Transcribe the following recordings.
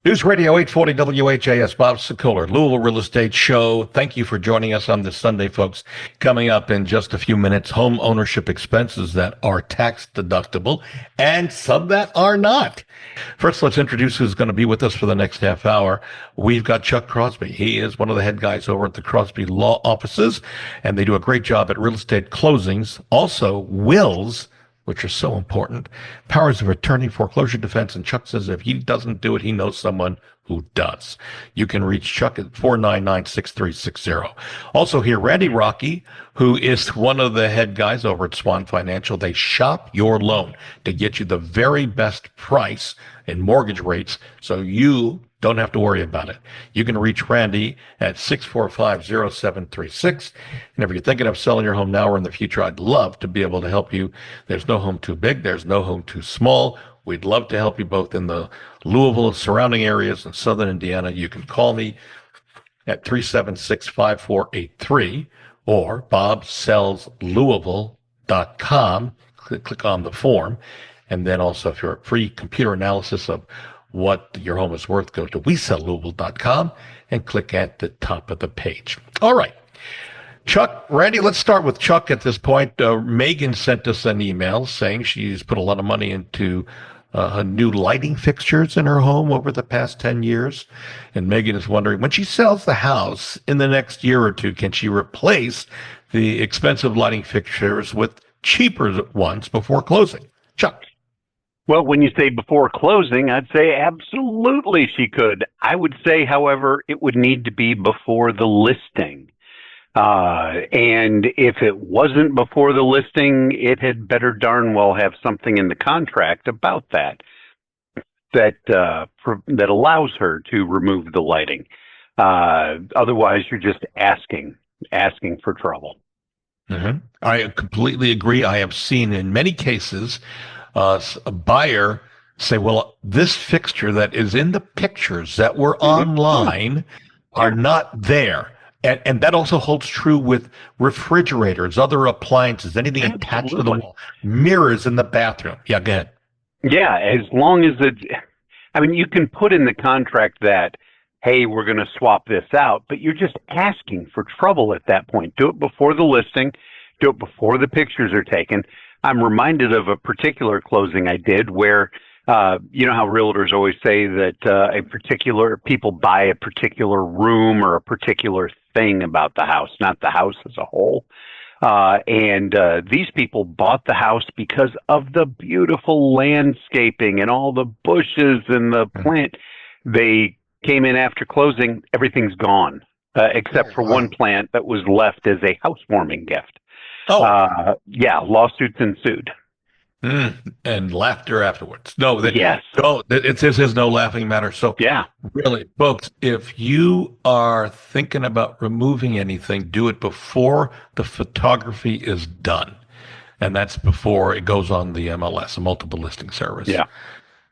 News Radio 840 WHAS, Bob Sokoler, Louisville Real Estate Show. Thank you for joining us on this Sunday, folks. Coming up in just a few minutes, home ownership expenses that are tax deductible and some that are not. First, let's introduce who's going to be with us for the next half hour. We've got Chuck Crosby. He is one of the head guys over at the Crosby Law Offices, and they do a great job at real estate closings. Also, wills, which are so important, powers of attorney, foreclosure defense, and Chuck says if he doesn't do it, he knows someone who does. You can reach Chuck at 499-6360. Also here, Randy Rocky, who is one of the head guys over at Swan Financial. They shop your loan to get you the very best price and mortgage rates so you don't have to worry about it. You can reach Randy at 645-0736. And if you're thinking of selling your home now or in the future, I'd love to be able to help you. There's no home too big. There's no home too small. We'd love to help you both in the Louisville and surrounding areas and southern Indiana. You can call me at 376-5483 or bobsellslouisville.com. Click on the form. And then also, if you're a free computer analysis of what your home is worth, go to WeSellLouisville.com and click at the top of the page. All right. Chuck, Randy, let's start with Chuck at this point. Megan sent us an email saying she's put a lot of money into new lighting fixtures in her home over the past 10 years. And Megan is wondering, when she sells the house in the next year or two, can she replace the expensive lighting fixtures with cheaper ones before closing? Chuck. Well, when you say before closing, I'd say absolutely she could. I would say, however, it would need to be before the listing. And if it wasn't before the listing, it had better darn well have something in the contract about that allows her to remove the lighting. Otherwise, you're just asking for trouble. Mm-hmm. I completely agree. I have seen in many cases a buyer say, well, this fixture that is in the pictures that were online are not there. And that also holds true with refrigerators, other appliances, anything attached to the wall, mirrors in the bathroom. Yeah, go ahead. Yeah, as long as you can put in the contract that, hey, we're going to swap this out, but you're just asking for trouble at that point. Do it before the listing. Do it before the pictures are taken. I'm reminded of a particular closing I did where, you know how realtors always say that people buy a particular room or a particular thing about the house, not the house as a whole. And these people bought the house because of the beautiful landscaping and all the bushes and the plant. They came in after closing, everything's gone, except for one plant that was left as a housewarming gift. Yeah, lawsuits ensued. And laughter afterwards. No, yes. No, this is no laughing matter. So, yeah, really, folks, if you are thinking about removing anything, do it before the photography is done. And that's before it goes on the MLS, a multiple listing service. Yeah.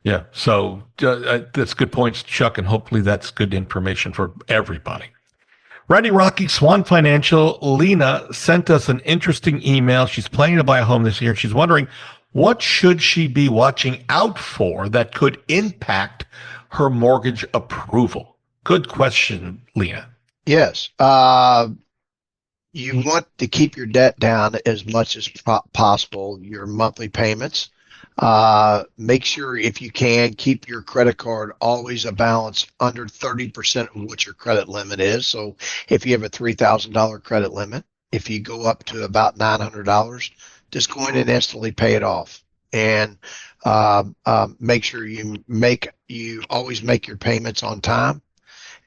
Yeah. So that's good points, Chuck, and hopefully that's good information for everybody. Randy Rocky, Swan Financial. Lena sent us an interesting email. She's planning to buy a home this year. She's wondering, what should she be watching out for that could impact her mortgage approval? Good question, Lena. Yes. You want to keep your debt down as much as possible, your monthly payments. Make sure, if you can, keep your credit card always a balance under 30% of what your credit limit is. So if you have a $3,000 credit limit, if you go up to about $900, just go in and instantly pay it off. And make sure you always make your payments on time.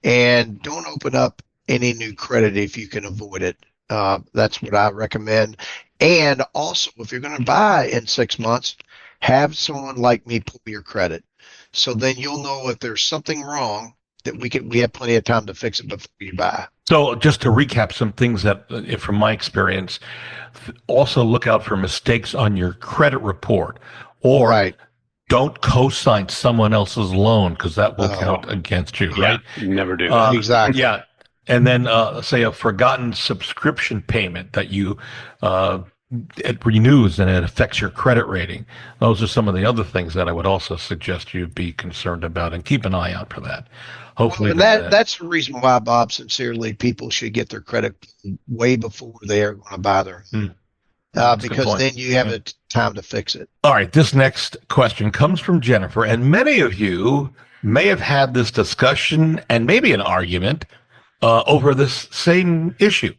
And don't open up any new credit if you can avoid it. That's what I recommend. And also, if you're going to buy in 6 months, have someone like me pull your credit. So then you'll know if there's something wrong that we have plenty of time to fix it before you buy. So just to recap some things that, from my experience, also look out for mistakes on your credit report, or don't co-sign someone else's loan because that will count against you, right? Never do. Exactly. Yeah. And then say a forgotten subscription payment that you it renews and it affects your credit rating. Those are some of the other things that I would also suggest you be concerned about and keep an eye out for that. Hopefully, And that's the reason why, Bob, sincerely, people should get their credit way before they are going to buy their home. Because then you have time to fix it. All right, this next question comes from Jennifer, and many of you may have had this discussion and maybe an argument over this same issue.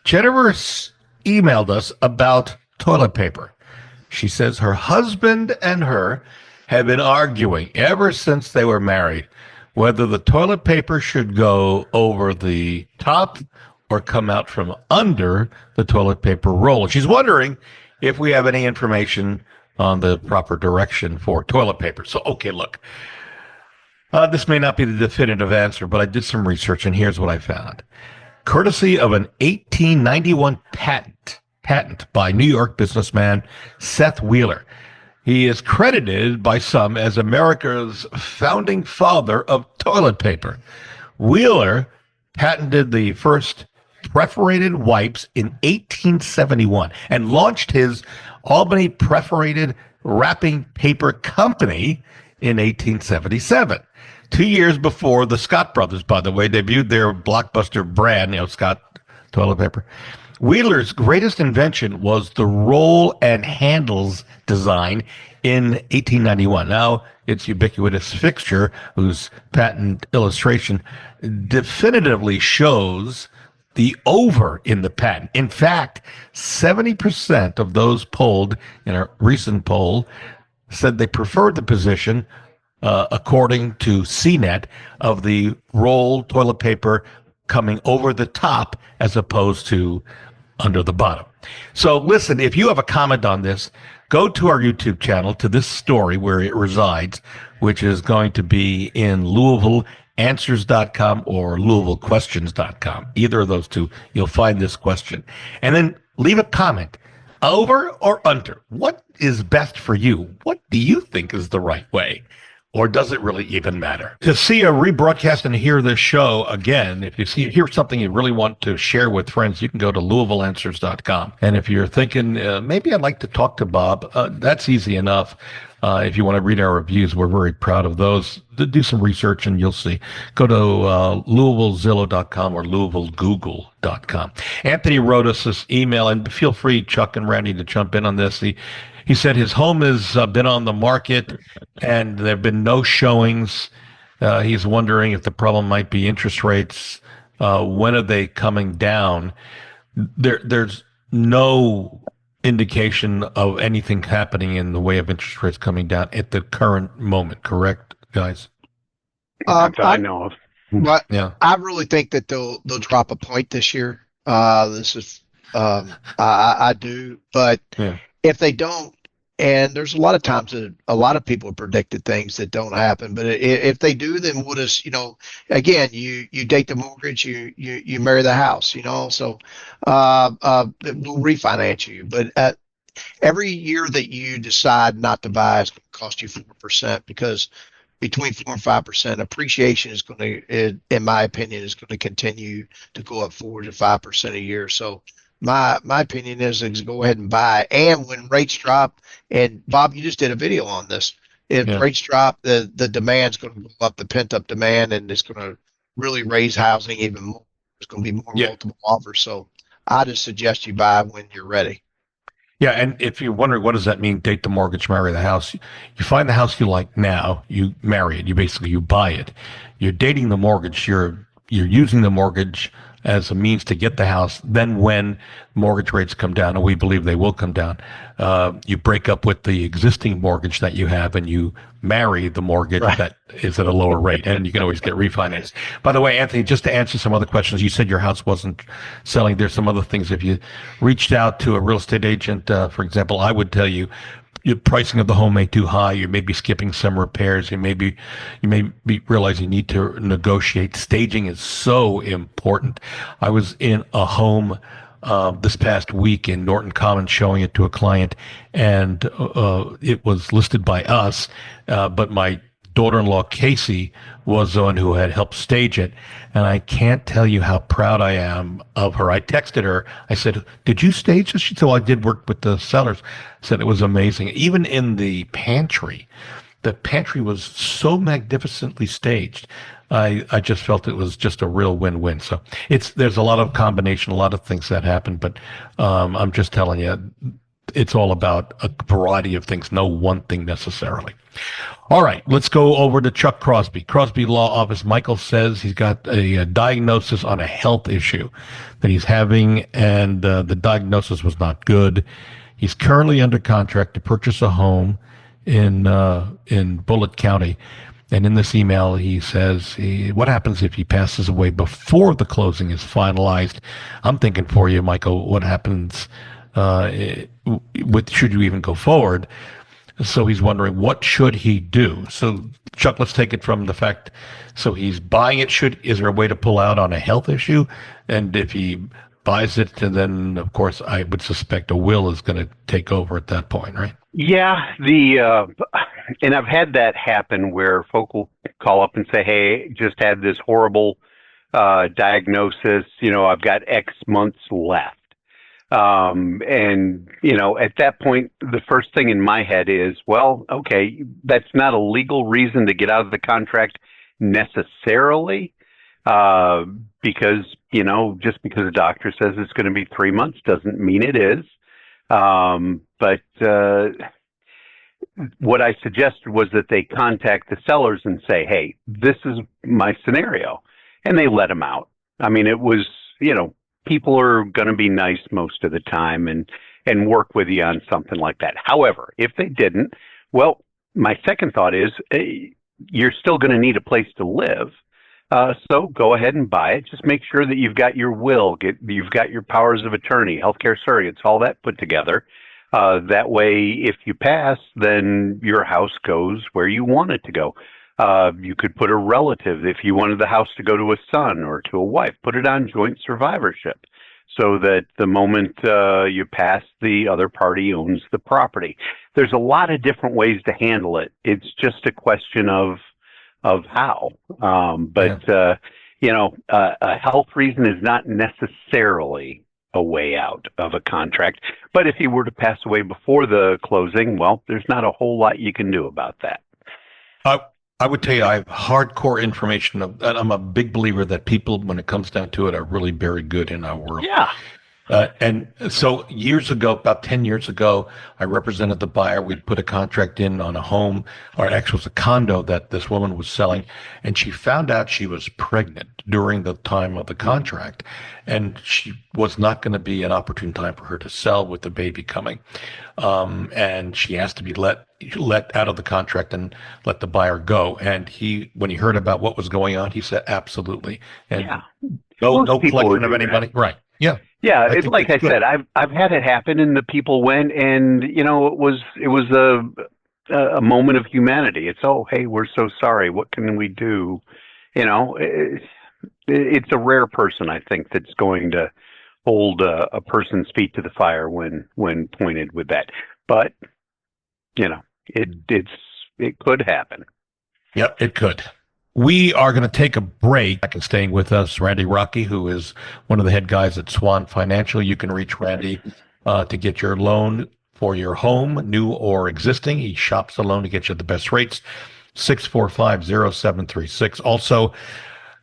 Jennifer emailed us about toilet paper. She says her husband and her have been arguing ever since they were married whether the toilet paper should go over the top or come out from under the toilet paper roll. She's wondering if we have any information on the proper direction for toilet paper. So, okay, look, this may not be the definitive answer, but I did some research, and here's what I found. Courtesy of an 1891 patent by New York businessman Seth Wheeler. He is credited by some as America's founding father of toilet paper. Wheeler patented the first perforated wipes in 1871 and launched his Albany Perforated Wrapping Paper Company in 1877. 2 years before the Scott brothers, by the way, debuted their blockbuster brand, Scott toilet paper. Wheeler's greatest invention was the roll and handles design in 1891. Now, its ubiquitous fixture, whose patent illustration definitively shows the over in the patent. In fact, 70% of those polled in a recent poll said they preferred the position, according to CNET, of the roll toilet paper coming over the top as opposed to under the bottom. So listen, if you have a comment on this, go to our YouTube channel, to this story where it resides, which is going to be in LouisvilleAnswers.com or LouisvilleQuestions.com. Either of those two, you'll find this question. And then leave a comment. Over or under? What is best for you? What do you think is the right way? Or does it really even matter? To see a rebroadcast and hear this show again, if you hear something you really want to share with friends, you can go to LouisvilleAnswers.com. And if you're thinking, maybe I'd like to talk to Bob, that's easy enough. If you want to read our reviews, we're very proud of those. Do some research and you'll see. Go to LouisvilleZillow.com or LouisvilleGoogle.com. Anthony wrote us this email, and feel free, Chuck and Randy, to jump in on this. He said his home has been on the market and there have been no showings. He's wondering if the problem might be interest rates. When are they coming down? There's no indication of anything happening in the way of interest rates coming down at the current moment, correct, guys? I know of. But Yeah. I really think that they'll drop a point this year. I do, but Yeah. if they don't, and there's a lot of times that a lot of people have predicted things that don't happen, but if they do, then we'll just, again, you date the mortgage, you marry the house, so we'll refinance you. But every year that you decide not to buy is going to cost you 4%, because between 4 and 5% appreciation is going to, in my opinion, is going to continue to go up 4 to 5% a year. So my opinion is go ahead and buy. And when rates drop, and Bob, you just did a video on this. If rates drop, the demand's going to go up, the pent up demand, and it's going to really raise housing even more. There's going to be more multiple offers. So I just suggest you buy when you're ready. Yeah, and if you're wondering what does that mean, date the mortgage, marry the house, you find the house you like now, you marry it, you buy it. You're dating the mortgage, you're using the mortgage as a means to get the house. Then when mortgage rates come down, and we believe they will come down, you break up with the existing mortgage that you have and you marry the mortgage that is at a lower rate, and you can always get refinanced. By the way, Anthony, just to answer some other questions, you said your house wasn't selling. There's some other things. If you reached out to a real estate agent, for example, I would tell you, your pricing of the home may be too high. You may be skipping some repairs. You may be realizing you need to negotiate. Staging is so important. I was in a home this past week in Norton Commons showing it to a client, and it was listed by us, but my daughter-in-law, Casey, was the one who had helped stage it. And I can't tell you how proud I am of her. I texted her. I said, "Did you stage this?" She said, "Well, I did work with the sellers." I said, "It was amazing. Even in the pantry was so magnificently staged. I just felt it was just a real win-win. So there's a lot of combination, a lot of things that happen, but I'm just telling you, it's all about a variety of things, no one thing necessarily. All right, let's go over to Chuck Crosby. Crosby Law Office. Michael says he's got a diagnosis on a health issue that he's having, and the diagnosis was not good. He's currently under contract to purchase a home in Bullitt County. And in this email, he says, what happens if he passes away before the closing is finalized? I'm thinking for you, Michael, what happens should you even go forward? So he's wondering, what should he do? So, Chuck, let's take it from the fact, so he's buying it. Is there a way to pull out on a health issue? And if he buys it, and then, of course, I would suspect a will is going to take over at that point, right? Yeah, and I've had that happen where folk will call up and say, "Hey, just had this horrible diagnosis. I've got X months left." And at that point, the first thing in my head is, well, okay, that's not a legal reason to get out of the contract necessarily, because just because a doctor says it's going to be 3 months doesn't mean it is. But what I suggested was that they contact the sellers and say, "Hey, this is my scenario," and they let them out. I mean, it was, people are going to be nice most of the time and work with you on something like that. However, if they didn't, well, my second thought is you're still going to need a place to live. So go ahead and buy it. Just make sure that you've got your will, you've got your powers of attorney, healthcare surrogates, all that put together. That way, if you pass, then your house goes where you want it to go. You could put a relative, if you wanted the house to go to a son or to a wife, put it on joint survivorship so that the moment you pass, the other party owns the property. There's a lot of different ways to handle it. It's just a question of how. A health reason is not necessarily a way out of a contract. But if he were to pass away before the closing, well, there's not a whole lot you can do about that. I would tell you, I have hardcore information and I'm a big believer that people, when it comes down to it, are really very good in our world. Yeah. And so years ago, about 10 years ago, I represented the buyer. We'd put a contract in on a home, or actually it was a condo that this woman was selling, and she found out she was pregnant during the time of the contract, and she was not going to be an opportune time for her to sell with the baby coming. And she asked to be let out of the contract and let the buyer go. And when he heard about what was going on, he said, absolutely. And yeah. no collection of any money. Right. Yeah. Yeah, like I said, I've had it happen, and the people went, and it was a moment of humanity. It's, oh, hey, we're so sorry. What can we do? It's a rare person, I think, that's going to hold a person's feet to the fire when pointed with that. But it could happen. Yep, it could. We are going to take a break. And staying with us, Randy Rocky, who is one of the head guys at Swan Financial. You can reach Randy to get your loan for your home, new or existing. He shops the loan to get you the best rates. 645-0736. Also,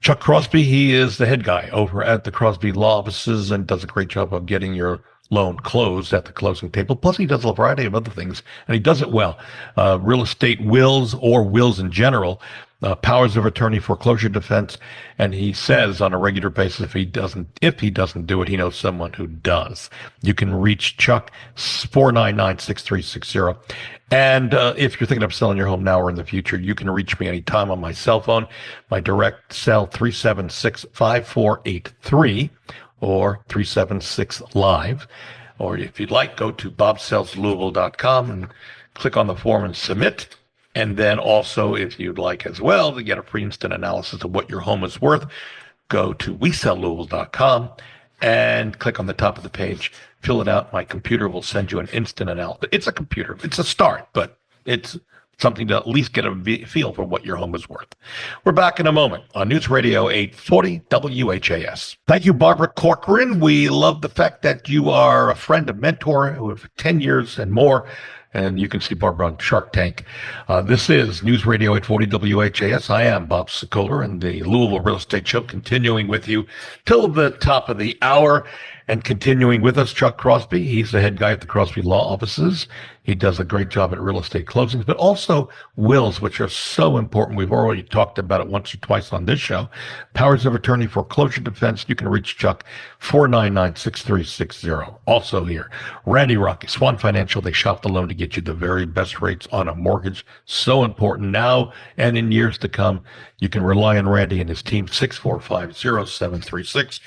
Chuck Crosby, he is the head guy over at the Crosby Law Offices and does a great job of getting your loan closed at the closing table. Plus, he does a variety of other things, and he does it well. Real estate wills or wills in general, powers of attorney, foreclosure defense, and he says on a regular basis, if he doesn't do it, he knows someone who does. You can reach Chuck 499-6360. And if you're thinking of selling your home now or in the future, you can reach me anytime on my cell phone. My direct cell 376-5483 or 376-LIVE. Or if you'd like, go to bobsellslouisville.com and click on the form and submit. And then also, if you'd like as well to get a free instant analysis of what your home is worth, go to wesellouisville.com and click on the top of the page, fill it out. My computer will send you an instant analysis. It's a computer. It's a start, but it's something to at least get a feel for what your home is worth. We're back in a moment on News Radio 840 WHAS. Thank you, Barbara Corcoran. We love the fact that you are a friend, a mentor with 10 years and more. And you can see Barbara on Shark Tank. This is News Radio 840 WHAS. I am Bob Sokoler, and the Louisville Real Estate Show continuing with you till the top of the hour. And continuing with us, Chuck Crosby. He's the head guy at the Crosby Law Offices. He does a great job at real estate closings, but also wills, which are so important. We've already talked about it once or twice on this show. Powers of attorney, foreclosure defense. You can reach Chuck 499-6360. Also here, Randy Rocky, Swan Financial. They shop the loan to get you the very best rates on a mortgage. So important now and in years to come. You can rely on Randy and his team, 645-0736.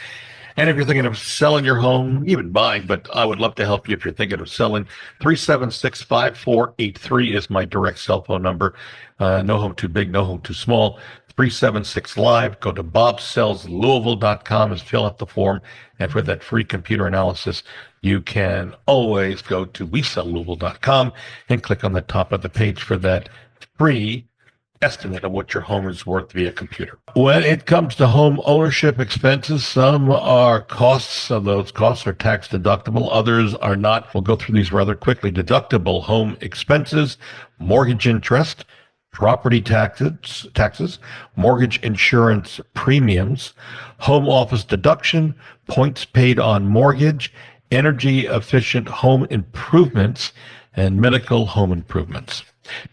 And if you're thinking of selling your home, even buying, but I would love to help you if you're thinking of selling, 376-5483 is my direct cell phone number. No home too big, no home too small. 376-LIVE. Go to bobsellslouisville.com and fill out the form. And for that free computer analysis, you can always go to wesellouisville.com and click on the top of the page for that free estimate of what your home is worth via computer. When it comes to home ownership expenses, some are costs. Of those costs are tax deductible. Others are not. We'll go through these rather quickly. Deductible home expenses, mortgage interest, property taxes, mortgage insurance premiums, home office deduction, points paid on mortgage, energy efficient home improvements, and medical home improvements.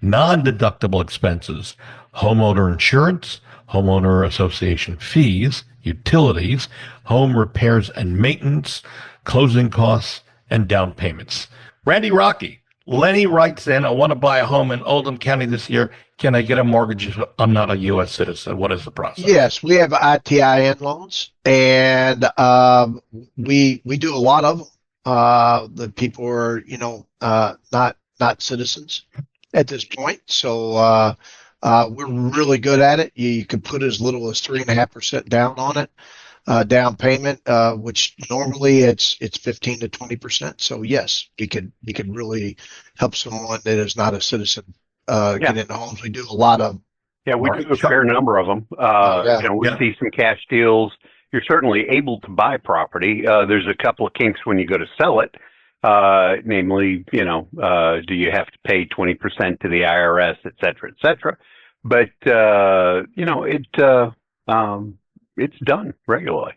Non-deductible expenses, homeowner insurance, homeowner association fees, utilities, home repairs and maintenance, closing costs, and down payments. Randy Rocky, Lenny writes in, I want to buy a home in Oldham County this year. Can I get a mortgage if I'm not a U.S. citizen? What is the process? Yes, we have ITIN loans, and we do a lot of them. The people are, not citizens at this point. So we're really good at it. You can put as little as 3.5% down on it, down payment, which normally it's 15 to 20%. So yes, we could really help someone that is not a citizen get into homes. We do a lot of. Yeah, we do a fair number of them. We see some cash deals. You're certainly able to buy property. There's a couple of kinks when you go to sell it. Namely, do you have to pay 20% to the IRS, et cetera, et cetera. But, it's done regularly.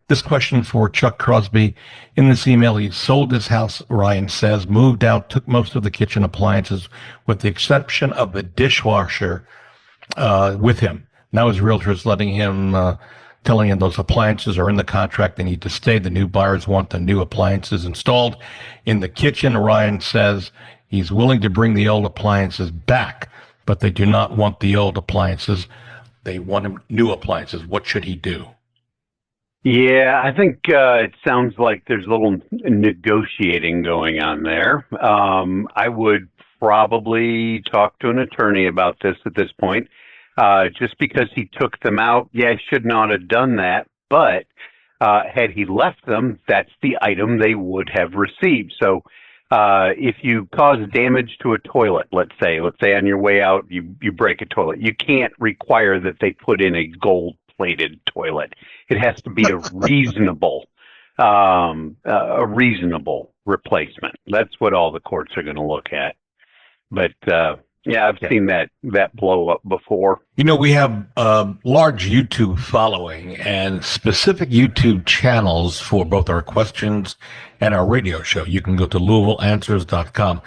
This question for Chuck Crosby. In this email, he sold his house, Ryan says, moved out, took most of the kitchen appliances with the exception of the dishwasher with him. Now his realtor is letting him telling him those appliances are in the contract. They need to stay. The new buyers want the new appliances installed in the kitchen. Ryan says he's willing to bring the old appliances back, but they do not want the old appliances. They want new appliances. What should he do? Yeah, I think it sounds like there's a little negotiating going on there. I would probably talk to an attorney about this at this point. Just because he took them out, I should not have done that. But had he left them, that's the item they would have received. So if you cause damage to a toilet, let's say on your way out, you break a toilet, you can't require that they put in a gold-plated toilet. It has to be a reasonable replacement. That's what all the courts are going to look at. But I've seen that blow up before. We have a large YouTube following and specific YouTube channels for both our questions and our radio show. You can go to LouisvilleAnswers.com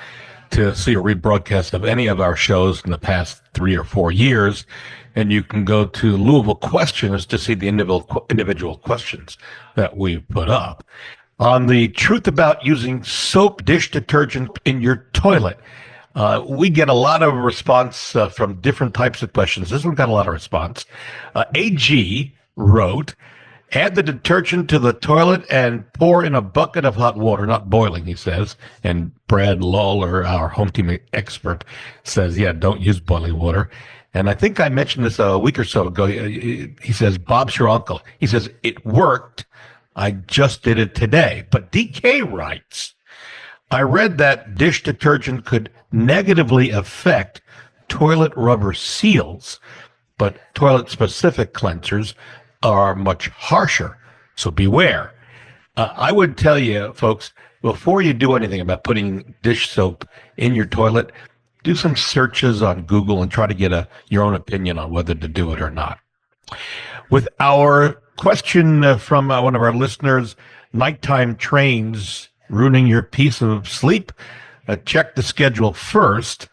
to see a rebroadcast of any of our shows in the past 3 or 4 years. And you can go to Louisville Questions to see the individual questions that we put up. On the truth about using soap dish detergent in your toilet, we get a lot of response from different types of questions. This one got a lot of response. AG wrote, add the detergent to the toilet and pour in a bucket of hot water, not boiling, he says. And Brad Lawler, our home team expert, says, don't use boiling water. And I think I mentioned this a week or so ago. He says, Bob's your uncle. He says, it worked. I just did it today. But DK writes, I read that dish detergent could negatively affect toilet rubber seals, but toilet-specific cleansers are much harsher. So beware. I would tell you, folks, before you do anything about putting dish soap in your toilet, do some searches on Google and try to get your own opinion on whether to do it or not. With our question from one of our listeners, nighttime trains ruining your peace of sleep, check the schedule first.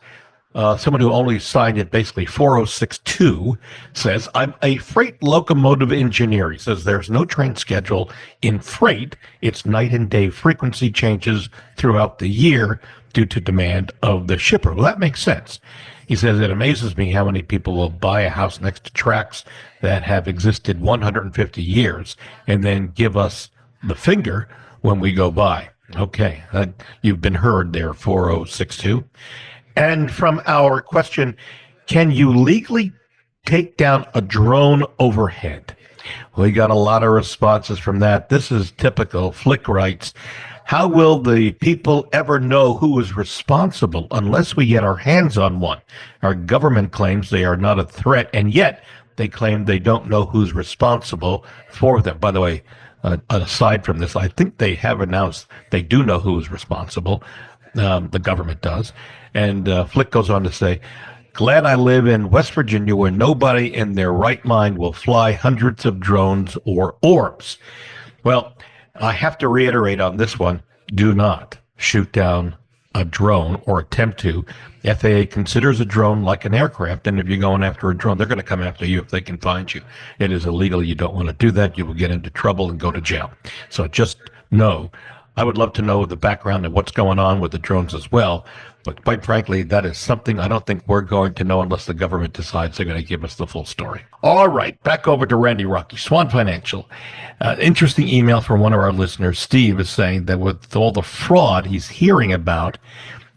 Someone who only signed it, basically 4062, says, I'm a freight locomotive engineer. He says there's no train schedule in freight. It's night and day frequency changes throughout the year due to demand of the shipper. Well, that makes sense. He says it amazes me how many people will buy a house next to tracks that have existed 150 years and then give us the finger when we go by. Okay, you've been heard there, 4062. And from our question, can you legally take down a drone overhead? We got a lot of responses from that. This is typical. Flick writes, how will the people ever know who is responsible unless we get our hands on one? Our government claims they are not a threat, and yet they claim they don't know who's responsible for them. By the way, aside from this, I think they have announced they do know who is responsible. The government does. And Flick goes on to say, glad I live in West Virginia where nobody in their right mind will fly hundreds of drones or orbs. Well, I have to reiterate on this one, do not shoot down a drone or attempt to. FAA considers a drone like an aircraft, and if you're going after a drone, they're going to come after you if they can find you. It is illegal. You don't want to do that. You will get into trouble and go to jail. So just know. I would love to know the background and what's going on with the drones as well. But quite frankly, that is something I don't think we're going to know unless the government decides they're going to give us the full story. All right, back over to Randy Rocky, Swan Financial. Interesting email from one of our listeners. Steve is saying that with all the fraud he's hearing about,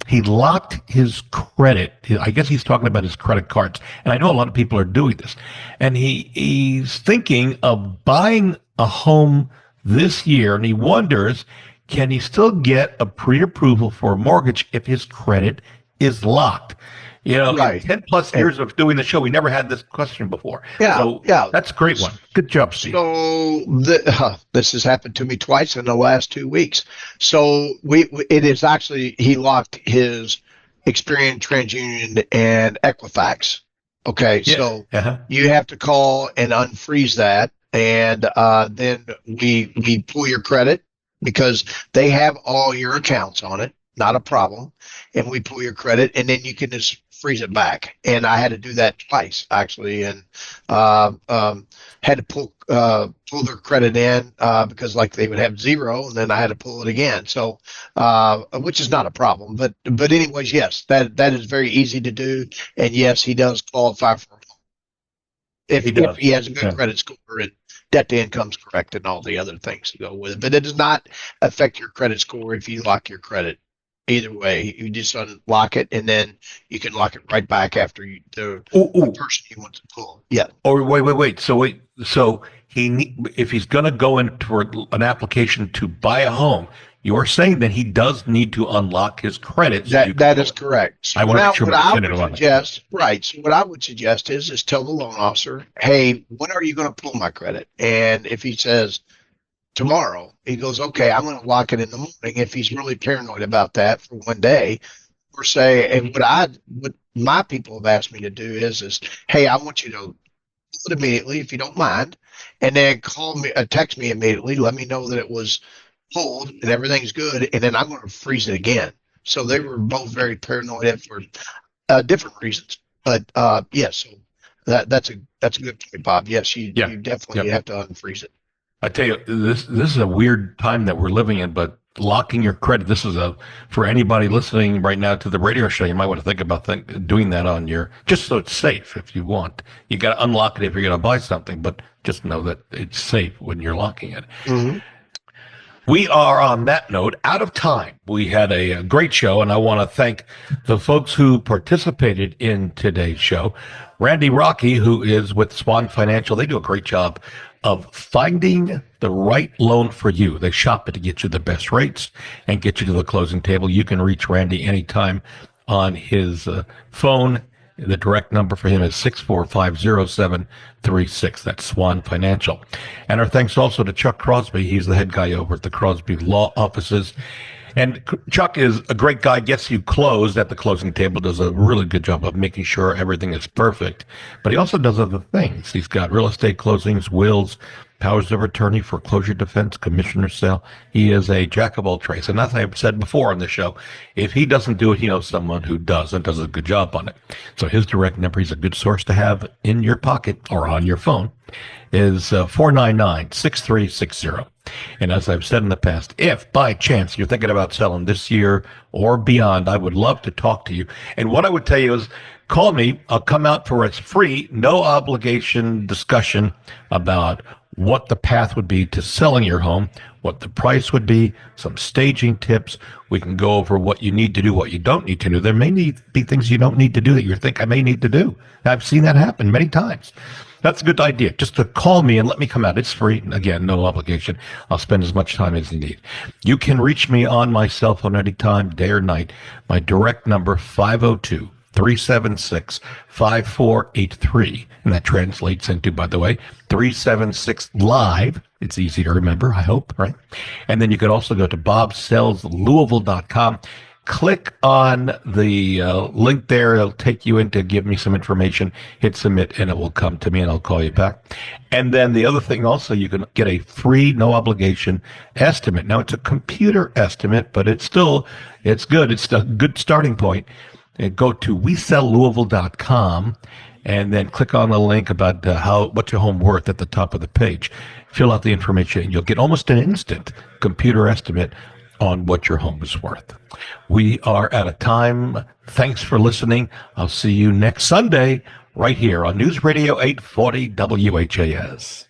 he locked his credit. I guess he's talking about his credit cards. And I know a lot of people are doing this. And he's thinking of buying a home this year, and he wonders, can he still get a pre-approval for a mortgage if his credit is locked? You know, Right. 10 plus years of doing the show, we never had this question before. Yeah, So yeah. that's a great one. Good job, Steve. So this has happened to me twice in the last 2 weeks. So it is actually, he locked his Experian, TransUnion, and Equifax. Okay, Yeah. so Uh-huh. you have to call and unfreeze that, and then we pull your credit because they have all your accounts on it, not a problem. And we pull your credit, and then you can just freeze it back. And I had to do that twice actually, and had to pull their credit in because like they would have zero, and then I had to pull it again. So which is not a problem, but anyways, yes, that is very easy to do, and yes, he does qualify for if he has a good credit score and debt to income is correct and all the other things to go with it. But it does not affect your credit score if you lock your credit. Either way, you just unlock it, and then you can lock it right back after the person you want to pull. Yeah. Or wait. So if he's going to go in for an application to buy a home, you're saying that he does need to unlock his credit. So That is correct. So I want to make sure what I we're would suggest, right? So what I would suggest is tell the loan officer, hey, when are you going to pull my credit? And if he says tomorrow, he goes, okay, I'm going to lock it in the morning. If he's really paranoid about that for one day, or say, and what my people have asked me to do is, hey, I want you to pull it immediately if you don't mind, and then call me, text me immediately, let me know that it was pulled and everything's good, and then I'm going to freeze it again. So they were both very paranoid for different reasons, but yes, so that's a good point, Bob. Yes, you definitely have to unfreeze it. I tell you, this is a weird time that we're living in, but locking your credit, this is for anybody listening right now to the radio show, you might want to think about doing that on just so it's safe if you want. You got to unlock it if you're going to buy something, but just know that it's safe when you're locking it. Mm-hmm. We are, on that note, out of time. We had a great show, and I want to thank the folks who participated in today's show. Randy Rocky, who is with Swan Financial, they do a great job of finding the right loan for you. They shop it to get you the best rates and get you to the closing table. You can reach Randy anytime on his phone The direct number for him is 6450736. That's Swan Financial. And our thanks also to Chuck Crosby. He's the head guy over at the Crosby Law Offices. And Chuck is a great guy, gets you closed at the closing table, does a really good job of making sure everything is perfect. But he also does other things. He's got real estate closings, wills, powers of attorney, foreclosure defense, commissioner sale. He is a jack of all trades. And as I've said before on the show, if he doesn't do it, he knows someone who does and does a good job on it. So his direct number, he's a good source to have in your pocket or on your phone, is 499-6360. And as I've said in the past, if by chance you're thinking about selling this year or beyond, I would love to talk to you. And what I would tell you is call me. I'll come out for a free, no obligation discussion about what the path would be to selling your home, what the price would be, some staging tips. We can go over what you need to do, what you don't need to do. There may be things you don't need to do that you think I may need to do. I've seen that happen many times. That's a good idea. Just to call me and let me come out. It's free. Again, no obligation. I'll spend as much time as you need. You can reach me on my cell phone anytime, day or night. My direct number, 502-376-5483. And that translates into, by the way, 376 live. It's easy to remember, I hope, right? And then you could also go to bobsellslouisville.com. Click on the link there. It'll take you in to give me some information. Hit submit, and it will come to me, and I'll call you back. And then the other thing also, you can get a free, no obligation estimate. Now, it's a computer estimate, but it's good. It's a good starting point. And go to WeSellLouisville.com and then click on the link about what's your home worth at the top of the page. Fill out the information, and you'll get almost an instant computer estimate on what your home is worth. We are out of time. Thanks for listening. I'll see you next Sunday right here on News Radio 840 WHAS.